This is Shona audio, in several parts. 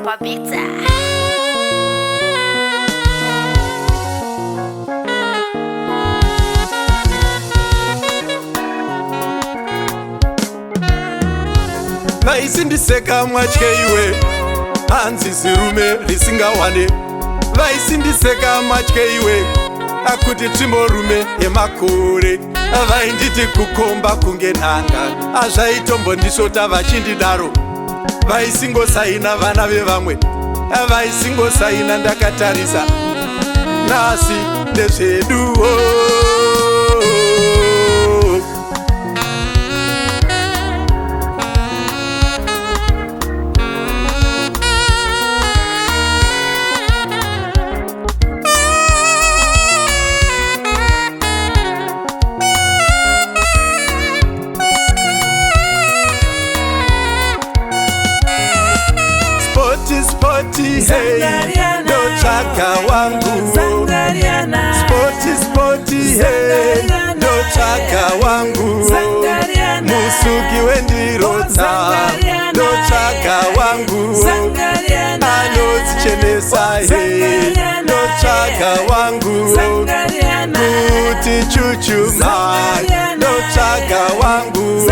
Pabita. Vaisindiseka mwatye iwe hanzi zirume risingawane. Vaisindiseka mwatye iwe akuti tsvimborume yemakore. Vainditi kukomba kunge nhanga azvaitombondisvota vachindidaro. Vaisingosaina vana vevamwe, vaisingosaina ndakatarisa. Nhasi ndezveduwo. Spoti, hey, ndotsvaga wangu. Spoti, hey, ndotsvaga wangu. Musuki wendirota, ndotsvaga wangu. Anodzichenesa, hey, ndotsvaga wangu. Kuti chuchuma, ndotsvaga wangu.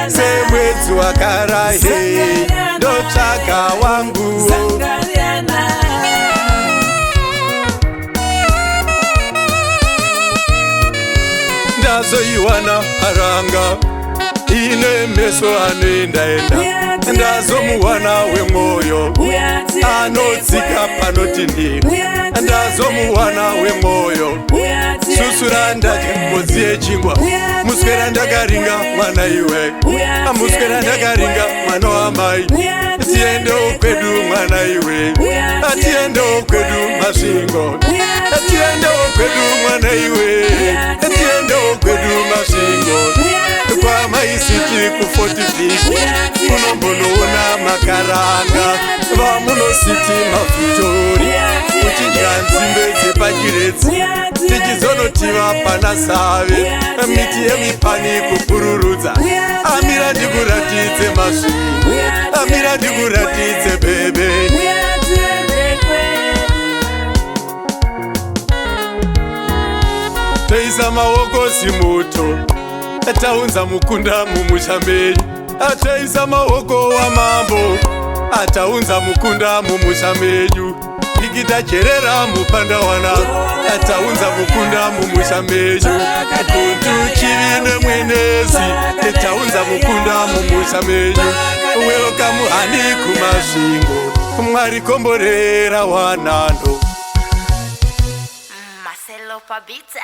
Semwedzi wakara, hey, ndotsvaga wangu. Ndazoiwana haranga ine meso anoendaenda. Ndazomuwana wemwoyo anodzika panoti ndini. Ndazomuwana wemwoyo susura ndati modzi yechingwa. Muswera ndakaringa mwana iwe, muswera ndakaringa mwana wamai. Tiendewo kwedu mwana iwe, tiendewo kwedu masvingo. Tiendewo kwedu mwana iwe, tiendewo kwedu masvingo. Kwamaisiti ku45 unombonoona makaranga. Vamunositi mafitori uchidya nzimbe dzepachiredzi. Tichizonotiva pana save miti yemipani kupururudza. Amira ndikuratidze masvingo, amira ndikuratidze bebeni. Toisa maoko simuto, taunza mukunda mumusha menyu. Toisa maoko wamambo, ataunza mukunda mumusha menyu. Ikitacherera mupanda wana, ataunza mukunda mumusha menyu. Kuntu chivine mwenezi, taunza mukunda mumusha menyu. Welcome hani kumasvingo, Mwari komborera wanando. Marcelo Pabita.